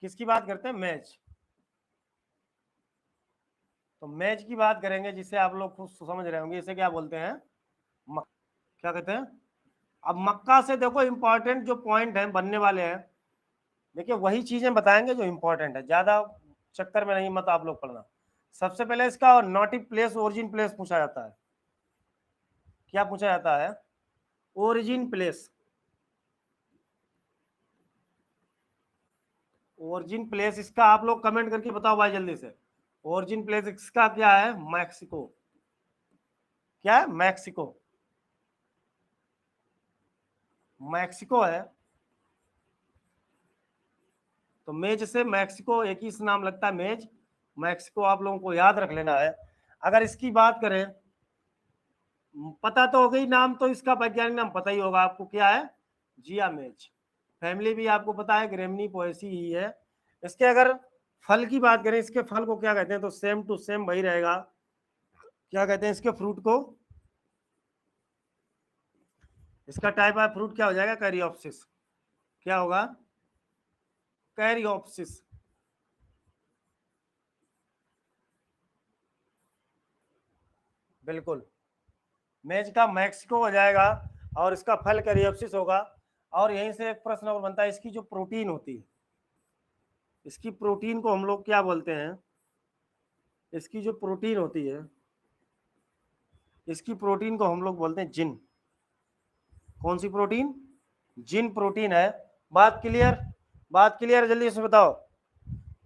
किसकी बात करते हैं? मैज। तो मैज की बात करेंगे, जिसे आप लोग खुद समझ रहे होंगे, इसे क्या बोलते हैं? क्या कहते हैं? अब मक्का से देखो इंपॉर्टेंट जो पॉइंट है बनने वाले हैं, देखिए वही चीजें बताएंगे जो इंपॉर्टेंट है, ज्यादा चक्कर में नहीं मत आप लोग पढ़ना। सबसे पहले इसका नोटिव प्लेस, ओरिजिन प्लेस पूछा जाता है। क्या पूछा जाता है? Origin place. ओरिजिन प्लेस इसका आप लोग कमेंट करके बताओ भाई जल्दी से। ओरिजिन प्लेस इसका क्या है? मैक्सिको। क्या है? मैक्सिको। मैक्सिको है। तो मेज से मैक्सिको एक ही नाम लगता है, मेज। मैक्सिको आप लोगों को याद रख लेना है। अगर इसकी बात करें, पता तो हो गई, नाम तो इसका वैज्ञानिक नाम पता ही होगा आपको, क्या है? जिया मेज। फैमिली भी आपको पता है, ग्रेमनी पोएसी ही है। इसके अगर फल की बात करें, इसके फल को क्या कहते हैं? तो सेम टू सेम वही रहेगा। क्या कहते हैं इसके फ्रूट को? इसका टाइप ऑफ फ्रूट क्या हो जाएगा? कैरियोप्सिस। क्या होगा? कैरियोप्सिस। बिल्कुल, मेज का मैक्सिको हो जाएगा और इसका फल कैरियोप्सिस होगा। और यहीं से एक प्रश्न और बनता है, इसकी जो प्रोटीन होती है, इसकी प्रोटीन को हम लोग क्या बोलते हैं? इसकी जो प्रोटीन होती है, इसकी प्रोटीन को हम लोग बोलते हैं जिन। कौन सी प्रोटीन? जिन प्रोटीन है। बात क्लियर? बात क्लियर? जल्दी से बताओ।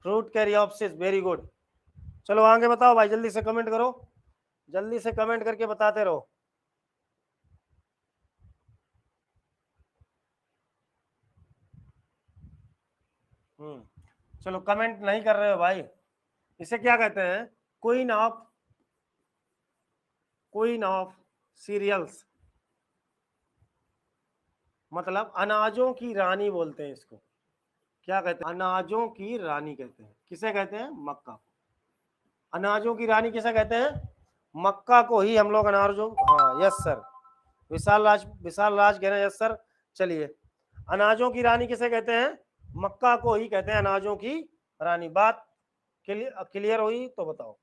Fruit caryopsis, very good. चलो आगे बताओ भाई, जल्दी से कमेंट करो, जल्दी से कमेंट करके बताते रहो। चलो कमेंट नहीं कर रहे हो भाई। इसे क्या कहते हैं? Queen of, queen of cereals, मतलब अनाजों की रानी बोलते हैं इसको। क्या कहते हैं? अनाजों की रानी कहते हैं। किसे कहते हैं? मक्का। अनाजों की रानी किसे कहते हैं? मक्का को ही हम लोग अनाजों, हाँ यस सर। विशाल राज कह रहे हैं, यस सर। चलिए, अनाजों की रानी किसे कहते हैं? मक्का को ही कहते हैं अनाजों की रानी। बात क्लियर हुई तो बताओ।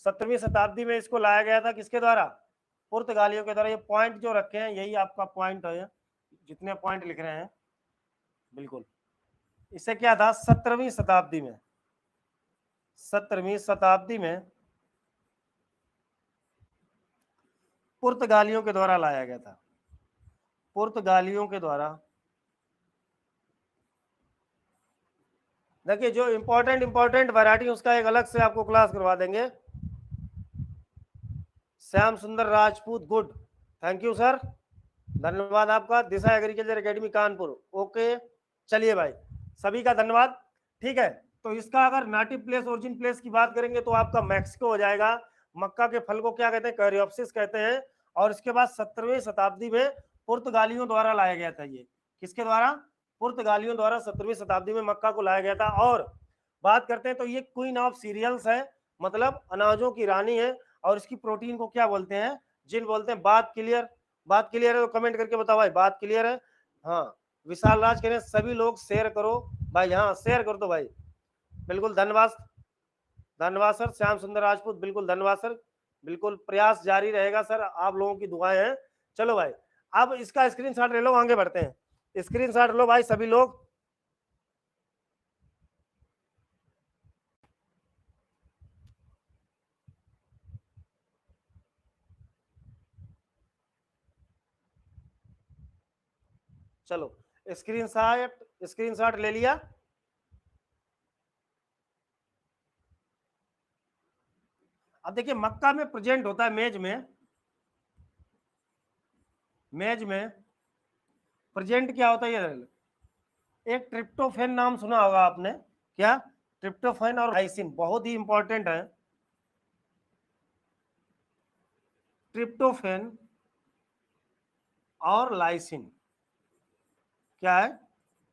17वीं शताब्दी में इसको लाया गया था, किसके द्वारा? पुर्तगालियों के द्वारा। ये पॉइंट जो रखे हैं यही आपका पॉइंट है, जितने पॉइंट लिख रहे हैं। बिल्कुल, इसे क्या था? 17वीं शताब्दी में, 17वीं शताब्दी में पुर्तगालियों के द्वारा लाया गया था। पुर्तगालियों के द्वारा। देखिए जो इंपॉर्टेंट वैरायटी, उसका एक अलग से आपको क्लास करवा देंगे। श्याम सुंदर Rajput, good, thank you sir, धन्यवाद आपका। दिशा एग्रीकल्चर एकेडमी कानपुर, ओके। चलिए भाई, सभी का धन्यवाद। ठीक है, तो इसका अगर नेटिव प्लेस, ओरिजिन प्लेस की बात करेंगे तो आपका मैक्सिको हो जाएगा। मक्का के फल को क्या कहते हैं? कैरियोप्सिस कहते हैं। और इसके बाद 17वीं शताब्दी में पुर्तगालियों द्वारा लाया गया था। ये किसके द्वारा? पुर्तगालियों द्वारा 17वीं शताब्दी में मक्का को लाया गया था। और बात करते हैं तो ये क्वीन ऑफ सीरियल्स है, मतलब अनाजों की रानी है। और इसकी प्रोटीन को क्या बोलते हैं? जिन बोलते हैं। बात क्लियर? बात क्लियर है तो कमेंट करके बताओ भाई, बात क्लियर है? हाँ, विशाल राज कह रहे हैं सभी लोग शेयर करो भाई, हाँ शेयर कर दो भाई। बिल्कुल, धन्यवाद, धन्यवाद सर। श्याम सुंदर राजपूत, बिल्कुल धन्यवाद सर। बिल्कुल प्रयास जारी रहेगा सर, आप लोगों की दुआएं हैं। चलो भाई, अब इसका स्क्रीनशॉट ले लो, आगे बढ़ते हैं। स्क्रीनशॉट लो भाई सभी लोग। चलो स्क्रीनशॉट ले लिया। अब देखिए मक्का में प्रेजेंट होता है, मेज में, मेज में प्रेजेंट क्या होता है? ये एक ट्रिप्टोफेन नाम सुना होगा आपने। क्या? ट्रिप्टोफेन और लाइसिन बहुत ही इंपॉर्टेंट है। ट्रिप्टोफेन और लाइसिन, क्या है?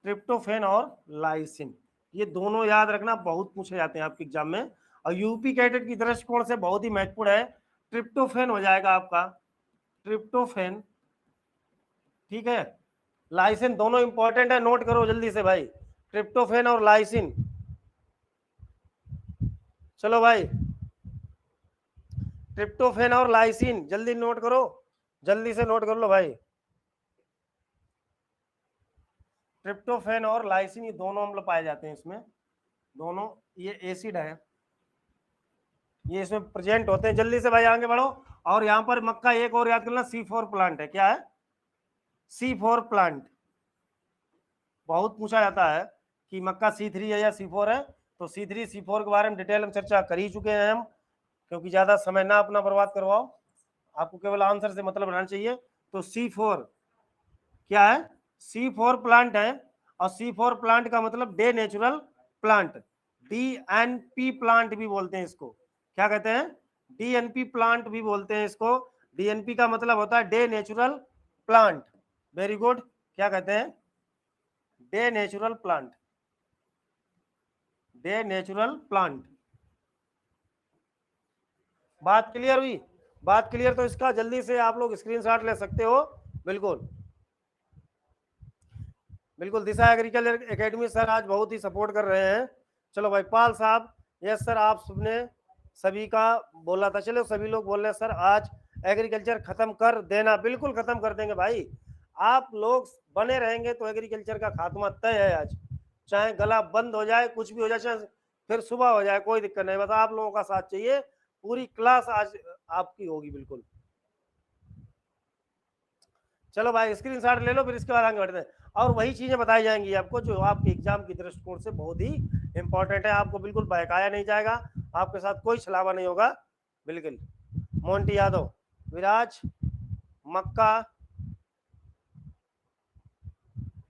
ट्रिप्टोफेन और लाइसिन, ये दोनों याद रखना, बहुत पूछे जाते हैं आपके एग्जाम में। और यूपी कैडेट की दृष्टिकोण से बहुत ही महत्वपूर्ण है। ट्रिप्टोफेन हो जाएगा आपका, ट्रिप्टोफेन, ठीक है। लाइसिन दोनों इंपॉर्टेंट है, नोट करो जल्दी से भाई, ट्रिप्टोफेन और लाइसिन चलो भाई, ट्रिप्टोफेन और लाइसिन जल्दी नोट करो, जल्दी से नोट कर लो भाई। ट्रिप्टोफेन और लाइसिन ये दोनों अम्ल पाए जाते हैं इसमें, दोनों ये एसिड है, ये इसमें प्रेजेंट होते हैं। जल्दी से भाई आगे बढ़ो। और यहाँ पर मक्का एक और याद करना, C4 प्लांट है। क्या है? C4 plant. बहुत पूछा जाता है कि मक्का C3 है या C4 है, तो C3 C4 के बारे में डिटेल में चर्चा कर ही चुके हैं हम, क्योंकि ज्यादा समय ना अपना बर्बाद करवाओ, आपको केवल आंसर से मतलब रहना चाहिए। तो C4 क्या है? C4 प्लांट है, और C4 प्लांट का मतलब day natural plant, DNP plant भी बोलते हैं इसको। क्या कहते हैं? DNP प्लांट भी बोलते हैं इसको। DNP का मतलब होता है day natural plant. Very good. क्या कहते हैं? Day natural plant, day natural plant. बात क्लियर हुई? बात क्लियर? तो इसका जल्दी से आप लोग स्क्रीनशॉट ले सकते हो। बिल्कुल बिल्कुल, दिशा एग्रीकल्चर एकेडमी सर आज बहुत ही सपोर्ट कर रहे हैं। चलो भाई पाल साहब, यस सर, आप सबने सभी का बोला था। चलो सभी लोग बोल रहे हैं सर आज एग्रीकल्चर खत्म कर देना। बिल्कुल खत्म कर देंगे भाई, आप लोग बने रहेंगे तो एग्रीकल्चर का खात्मा तय है आज। चाहे गला बंद हो जाए, कुछ भी हो जाए, चाहे फिर सुबह हो जाए, कोई दिक्कत नहीं, बस आप लोगों का साथ चाहिए। पूरी क्लास आज आपकी होगी बिल्कुल। चलो भाई स्क्रीनशॉट ले लो, फिर इसके बाद आगे बढ़ते हैं। और वही चीजें बताई जाएंगी आपको जो आपके एग्जाम की दृष्टिकोण से बहुत ही इंपॉर्टेंट है। आपको बिल्कुल बहकाया नहीं जाएगा, आपके साथ कोई छलावा नहीं होगा। बिल्कुल। मोंटी यादव, विराज, मक्का,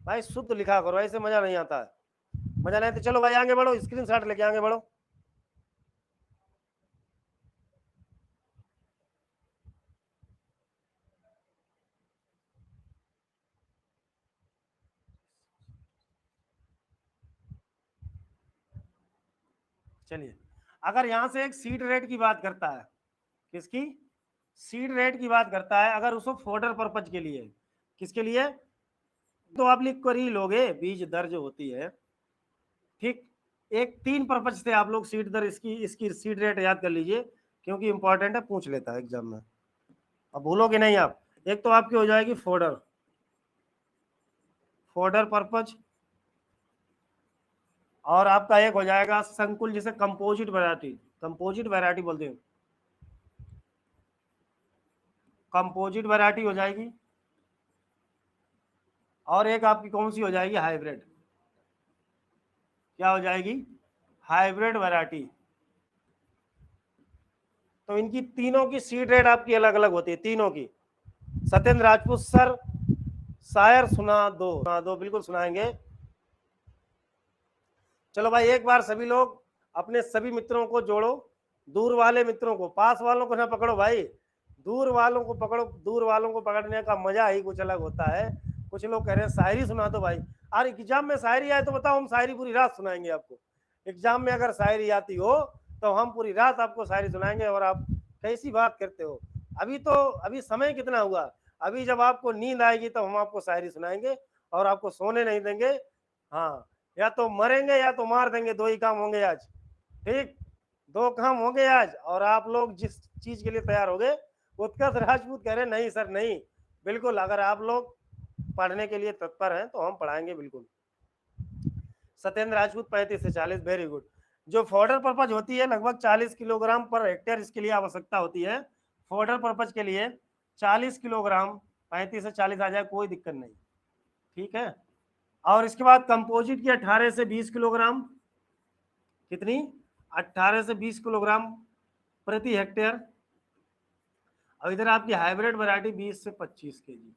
भाई शुद्ध लिखा करो, ऐसे मजा नहीं आता है। मजा नहीं। तो चलो भाई आगे बढ़ो, स्क्रीनशॉट लेके आगे बढ़ो। चलिए, अगर यहां से एक सीड रेट की बात करता है, किसकी? सीड रेट की बात करता है, अगर उसको फोडर पर्पज के लिए, किसके लिए? तो आप लिख कर ही लोगे, बीज दर जो होती है, ठीक। एक 3 पर्पज से आप लोग सीड दर, इसकी इसकी सीड रेट याद कर लीजिए, क्योंकि इंपॉर्टेंट है, पूछ लेता है एग्जाम में, अब भूलोगे नहीं आप। एक तो आपकी हो जाएगी फोडर, फोडर पर्पज, और आपका एक हो जाएगा संकुल, जिसे कंपोजिट वैरायटी, कंपोजिट वैरायटी बोलते हैं, कंपोजिट वैरायटी हो जाएगी। और एक आपकी कौन सी हो जाएगी? हाइब्रिड। क्या हो जाएगी? Hybrid variety. तो इनकी तीनों की सीड रेट आपकी अलग अलग होती है, तीनों की। सत्येंद्र राजपूत सर, शायर सुना दो, बिल्कुल सुनाएंगे। चलो भाई एक बार सभी लोग अपने सभी मित्रों को जोड़ो, दूर वाले मित्रों को, पास वालों को ना पकड़ो भाई, दूर वालों को पकड़ो। दूर वालों को पकड़ने का मजा ही कुछ अलग होता है। कुछ लोग कह रहे हैं शायरी सुना दो भाई। और एग्जाम में शायरी आए तो बताओ, हम शायरी पूरी रात सुनाएंगे आपको। एग्जाम में अगर शायरी आती हो तो हम पूरी रात आपको शायरी सुनाएंगे। और आप कैसी बात करते हो? अभी तो अभी समय कितना हुआ, अभी जब आपको नींद आएगी तब हम आपको शायरी सुनाएंगे, और आपको सोने नहीं देंगे। हाँ, या तो मरेंगे या तो मार देंगे, दो ही काम होंगे आज, ठीक। दो काम होंगे आज, और आप लोग जिस चीज के लिए तैयार हो गए। उत्कर्ष राजपूत कह रहे नहीं सर नहीं, बिल्कुल अगर आप लोग पढ़ने के लिए तत्पर हैं तो हम पढ़ाएंगे बिल्कुल। सत्येंद्र राजपूत 35 से 40, वेरी गुड। जो फॉर्डर पर्पज होती है लगभग 40 किलोग्राम पर हेक्टेयर इसके लिए आवश्यकता होती है। फॉर्डर पर्पज के लिए 40 किलोग्राम, 35 से 40 आ जाए कोई दिक्कत नहीं, ठीक है। और इसके बाद कंपोजिट की 18 से 20 किलोग्राम, कितनी? 18 से 20 किलोग्राम प्रति हेक्टेयर। और इधर आपकी हाइब्रिड वैरायटी 20 से 25 केजी,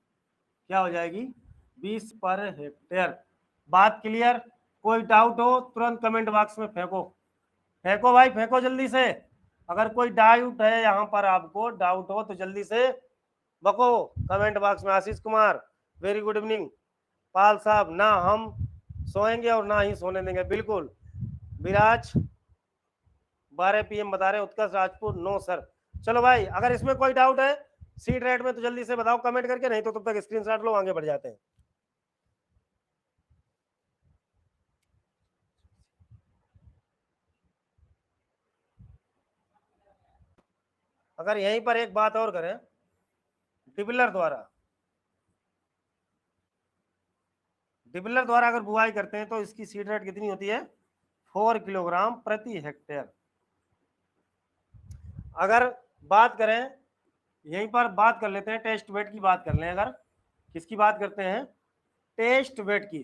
क्या हो जाएगी? 20 पर हेक्टेयर। बात क्लियर? कोई डाउट हो तुरंत कमेंट बॉक्स में फेंको, फेंको भाई फेंको जल्दी से। अगर कोई डाउट है यहाँ पर, आपको डाउट हो तो जल्दी से बको कमेंट बॉक्स में। Ashish Kumar, very good evening. पाल साहब, ना हम सोएंगे और ना ही सोने देंगे, बिल्कुल। विराज 12 PM बता रहे। उत्कर्ष राजपूत, नो सर। चलो भाई अगर इसमें कोई डाउट है सीड रेट में तो जल्दी से बताओ कमेंट करके, नहीं तो तब तक स्क्रीनशॉट लो, आगे बढ़ जाते हैं। अगर यहीं पर एक बात और करें, डिबलर द्वारा अगर बुआई करते हैं तो इसकी सीड रेट कितनी होती है? 4 किलोग्राम प्रति हेक्टेयर। अगर बात करें, यहीं पर बात कर लेते हैं, टेस्ट वेट की बात कर लें। अगर किसकी बात करते हैं? टेस्ट वेट की।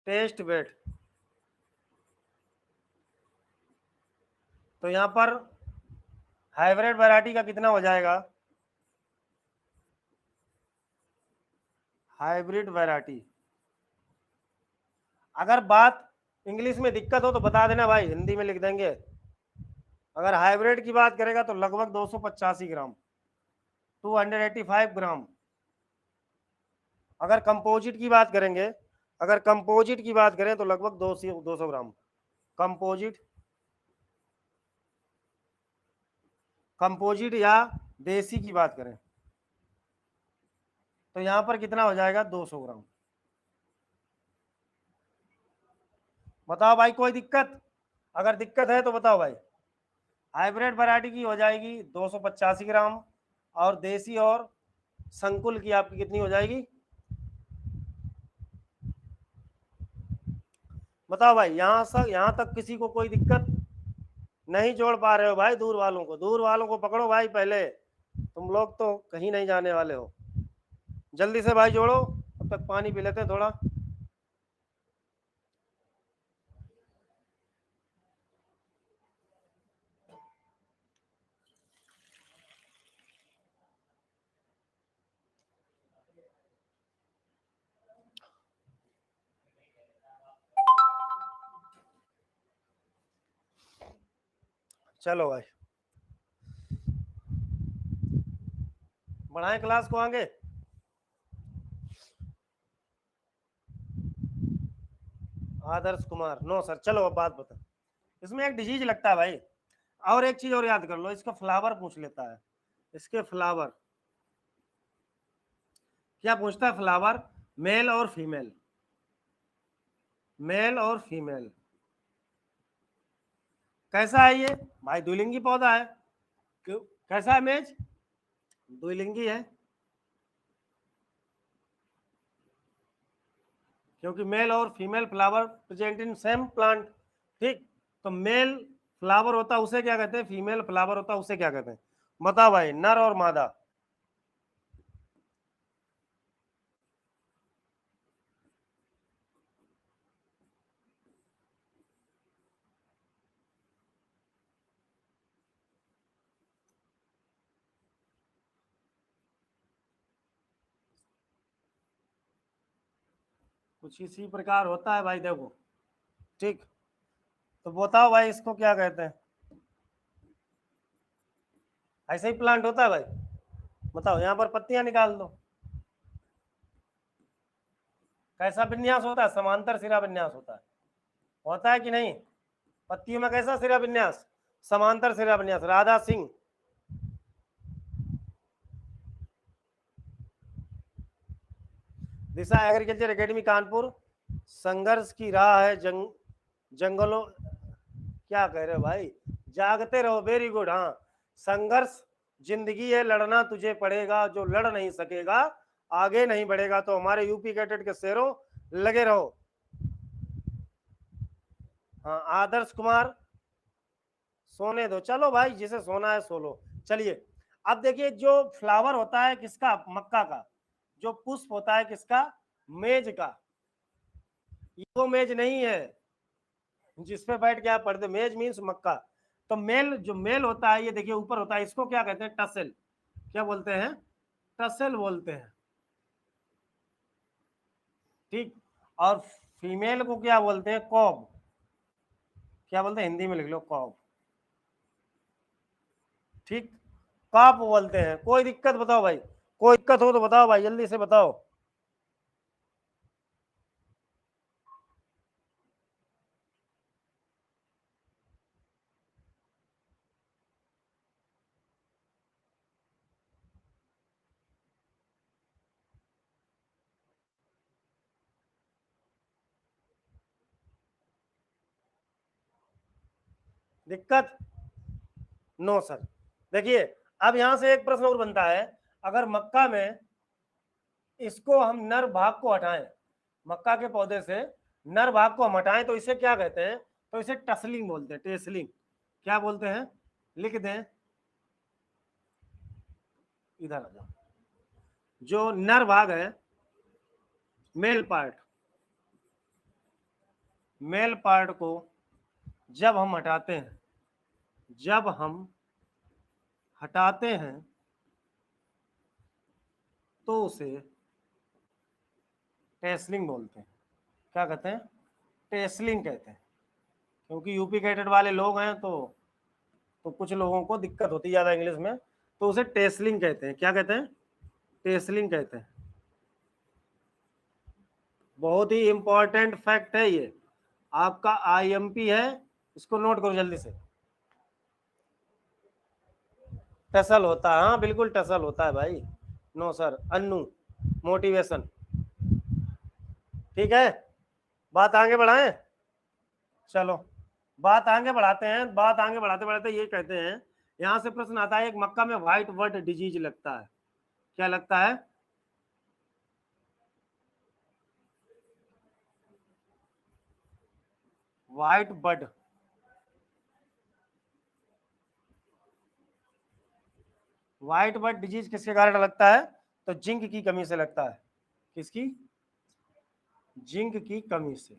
टेस्ट वेट, तो यहां पर हाइब्रिड वैरायटी का कितना हो जाएगा? हाइब्रिड वैरायटी, अगर बात इंग्लिश में दिक्कत हो तो बता देना भाई, हिंदी में लिख देंगे। अगर हाइब्रिड की बात करेगा तो लगभग 285 ग्राम, 285 ग्राम। अगर कंपोजिट की बात करेंगे, अगर कंपोजिट की बात करें तो लगभग 200 ग्राम। कंपोजिट, कंपोजिट या देसी की बात करें तो यहां पर कितना हो जाएगा? 200 ग्राम। बताओ भाई, कोई दिक्कत? अगर दिक्कत है तो बताओ भाई। हाइब्रिड वैरायटी की हो जाएगी 285 ग्राम, और देसी और संकुल की आपकी कितनी हो जाएगी? बताओ भाई, यहां तक किसी को कोई दिक्कत? नहीं जोड़ पा रहे हो भाई? दूर वालों को पकड़ो भाई पहले, तुम लोग तो कहीं नहीं जाने वाले हो। जल्दी से भाई जोड़ो, तब तक पानी पी लेते हैं थोड़ा। चलो भाई, बढ़ाएं क्लास को आगे। Adarsh Kumar, no sir. चलो अब बात बता, इसमें एक डिजीज लगता है भाई। और एक चीज और याद कर लो, इसका फ्लावर पूछ लेता है। इसके फ्लावर क्या पूछता है? फ्लावर, मेल और फीमेल, मेल और फीमेल। कैसा है ये भाई? द्विलिंगी पौधा है। क्यों? कैसा है मेज? द्विलिंगी है, क्योंकि मेल और female flower present in same plant. ठीक, तो मेल फ्लावर होता है उसे क्या कहते हैं? फीमेल फ्लावर होता है उसे क्या कहते हैं? बताओ भाई, नर और मादा। कुछ इसी प्रकार होता है भाई, देखो। ठीक, तो बताओ भाई, इसको क्या कहते हैं? ऐसे ही प्लांट होता है भाई? बताओ, यहाँ पर पत्तियां निकाल दो। कैसा विन्यास होता है? समांतर सिरा विन्यास होता है कि नहीं? पत्तियों में कैसा सिरा विन्यास? समांतर सिरा विन्यास। राधा सिंह, दिशा एग्रीकल्चर एकेडमी कानपुर। संघर्ष की राह है जंगलों, क्या कह रहे हो भाई? जागते रहो, वेरी गुड। हाँ, संघर्ष जिंदगी है, लड़ना तुझे पड़ेगा, जो लड़ नहीं सकेगा आगे नहीं बढ़ेगा। तो हमारे यूपी कैडेट के शेरों, लगे रहो। हाँ, आदर्श कुमार, सोने दो, चलो भाई, जिसे सोना है सो लो। चलिए, अब देखिए, जो फ्लावर होता है किसका? मक्का का। जो पुष्प होता है किसका? मेज का। ये वो मेज नहीं है जिसपे बैठ के आप पढ़ते। मेज मीन्स मक्का। तो मेल, जो मेल होता है, ये देखिए ऊपर होता है, इसको क्या कहते हैं? टसल। क्या बोलते हैं? टसल बोलते हैं। ठीक, और फीमेल को क्या बोलते हैं? कॉब। क्या बोलते हैं? हिंदी में लिख लो, कॉब। ठीक, कॉप बोलते हैं। कोई दिक्कत? बताओ भाई, कोई दिक्कत हो तो बताओ भाई, जल्दी से बताओ। दिक्कत? No sir. देखिए अब यहां से एक प्रश्न और बनता है, अगर मक्का में इसको हम नर भाग को हटाएं, मक्का के पौधे से नर भाग को हम हटाएं तो इसे क्या कहते हैं? तो इसे टसलिंग बोलते हैं, टेसलिंग। क्या बोलते हैं? लिख दें, इधर आ जाओ। जो नर भाग है, मेल पार्ट, मेल पार्ट को जब हम हटाते हैं, जब हम हटाते हैं तो उसे टेसलिंग बोलते हैं। क्या कहते हैं? टेसलिंग कहते हैं। क्योंकि यूपी कैडेट वाले लोग हैं तो कुछ लोगों को दिक्कत होती है ज़्यादा इंग्लिश में, तो उसे टेसलिंग कहते हैं। क्या कहते हैं? टेसलिंग कहते हैं। बहुत ही इंपॉर्टेंट फैक्ट है ये, आपका आईएमपी है, इसको नोट करो जल्दी से। टसल होता है, हाँ बिल्कुल टसल होता है भाई। No sir, Annu motivation. ठीक है, बात आगे बढ़ाएं। चलो बात आगे बढ़ाते हैं। बात आगे बढ़ाते बढ़ाते ये कहते हैं, यहां से प्रश्न आता है, एक मक्का में व्हाइट बर्ड डिजीज लगता है। क्या लगता है? White bird, white bird disease किसके कारण लगता है? तो जिंक की कमी से लगता है। किसकी? जिंक की कमी से,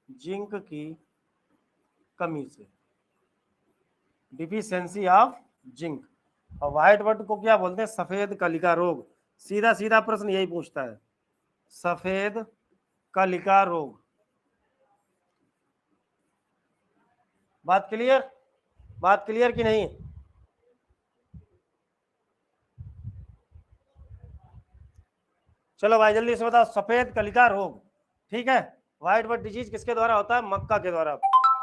जिंक की कमी से, डिफिशियंसी ऑफ जिंक। और व्हाइट बर्ड को क्या बोलते हैं? सफेद कलिका रोग। सीधा सीधा प्रश्न यही पूछता है, सफेद कलिका रोग। बात क्लियर? बात क्लियर कि नहीं? चलो भाई जल्दी से बताओ, सफेद कलिका रोग। ठीक है, व्हाइट बर्ड डिजीज किसके द्वारा होता है? मक्का के द्वारा।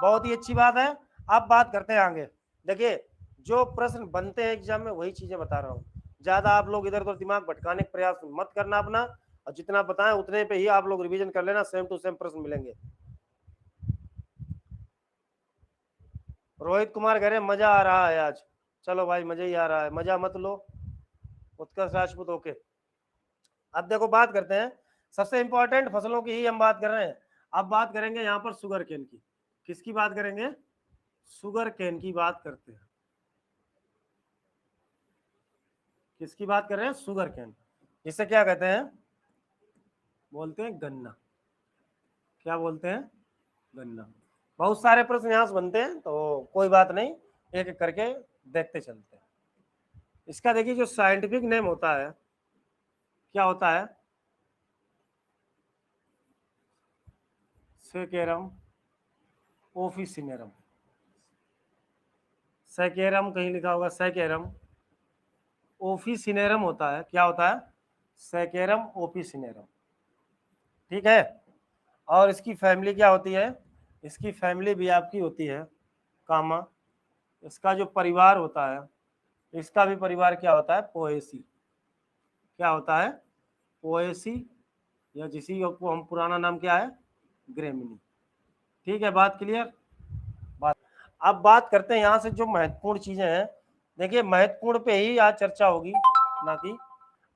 बहुत ही अच्छी बात है। अब बात करते हैं आगे। देखिए जो प्रश्न बनते हैं एग्जाम में वही चीजें बता रहा हूँ, ज्यादा आप लोग इधर उधर दिमाग भटकाने का प्रयास मत करना अपना, और जितना बताएं उतने पे ही आप लोग रिवीजन कर लेना, सेम टू सेम प्रश्न मिलेंगे। रोहित कुमार कह रहे मजा आ रहा है आज। चलो भाई मजा ही आ रहा है, मजा मत लो। उत्कर्ष राजपूत ओके। अब देखो बात करते हैं, सबसे इंपॉर्टेंट फसलों की ही हम बात कर रहे हैं। अब बात करेंगे यहाँ पर शुगर केन की। किसकी बात करेंगे? शुगर केन की बात करते हैं। किसकी बात कर रहे हैं? Sugarcane. इसे क्या कहते हैं? बोलते हैं गन्ना। क्या बोलते हैं? गन्ना। बहुत सारे प्रश्न यहाँ से बनते हैं, तो कोई बात नहीं, एक एक करके देखते चलते हैं। इसका देखिए जो साइंटिफिक नेम होता है, क्या होता है? सेकेरम ओफिसिनेरम। सेकेरम कहीं लिखा होगा, सेकेरम ओफिसिनेरम होता है। क्या होता है? सेकेरम ओफिसिनेरम। ठीक है, और इसकी फैमिली क्या होती है? इसकी फैमिली भी आपकी होती है कामा। इसका जो परिवार होता है, इसका भी परिवार क्या होता है? पोएसी। क्या होता है? पोएसी, या जिसी को हम पुराना नाम क्या है? ग्रेमिनी। ठीक है, बात क्लियर? बात, अब बात करते हैं यहाँ से जो महत्वपूर्ण चीजें हैं। देखिए महत्वपूर्ण पे ही आज चर्चा होगी, ना कि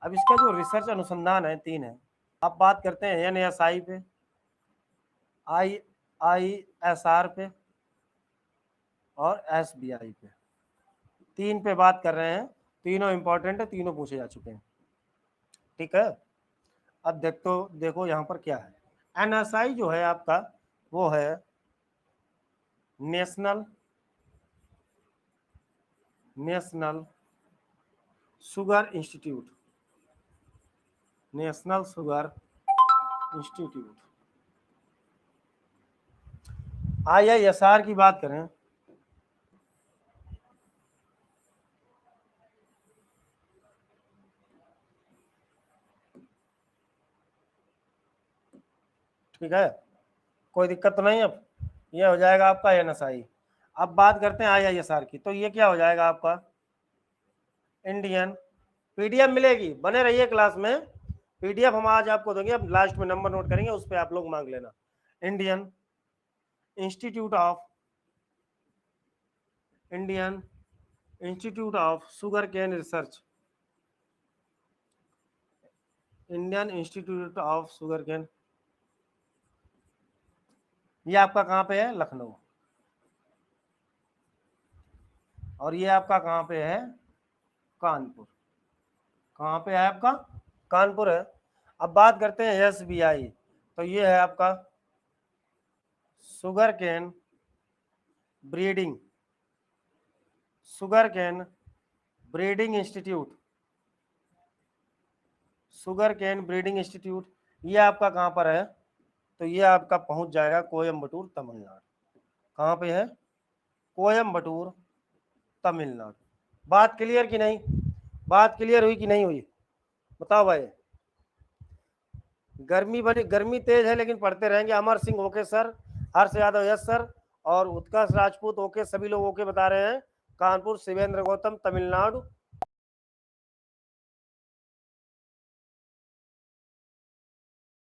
अब इसका जो रिसर्च अनुसंधान है 3 है। अब बात करते हैं NSI पे, IISR पे और SBI पे। 3 पे बात कर रहे हैं, तीनों इंपॉर्टेंट है, तीनों पूछे जा चुके हैं। ठीक है, अब देखो यहाँ पर क्या है। NSI जो है आपका, वो है national sugar institute. National sugar institute. IISR की बात करें, ठीक है, कोई दिक्कत तो नहीं। अब ये हो जाएगा आपका NSI। अब बात करते हैं IISR की, तो ये क्या हो जाएगा आपका? इंडियन। PDF मिलेगी, बने रहिए क्लास में, PDF हम आज आपको देंगे, अब लास्ट में नंबर नोट करेंगे, उस पर आप लोग मांग लेना। Indian institute of Indian institute of sugarcane research, Indian institute of sugarcane, ये आपका कहाँ पे है? लखनऊ। और ये आपका कहाँ पे है? कानपुर। कहाँ पे है आपका? कानपुर है। अब बात करते हैं SBI, तो ये है आपका sugarcane breeding, sugarcane breeding institute, sugarcane breeding institute, ये आपका कहाँ पर है? तो ये आपका पहुंच जाएगा कोयम्बटूर तमिलनाडु। कहाँ पे है? कोयम्बटूर तमिलनाडु। बात क्लियर कि नहीं? बात क्लियर हुई कि नहीं हुई? बताओ भाई। गर्मी बनी, गर्मी तेज है लेकिन पढ़ते रहेंगे। Amar Singh okay sir, Harsh Yadav yes sir, और उत्कर्ष राजपूत ओके, सभी लोग ओके बता रहे हैं। कानपुर शिवेंद्र गौतम तमिलनाडु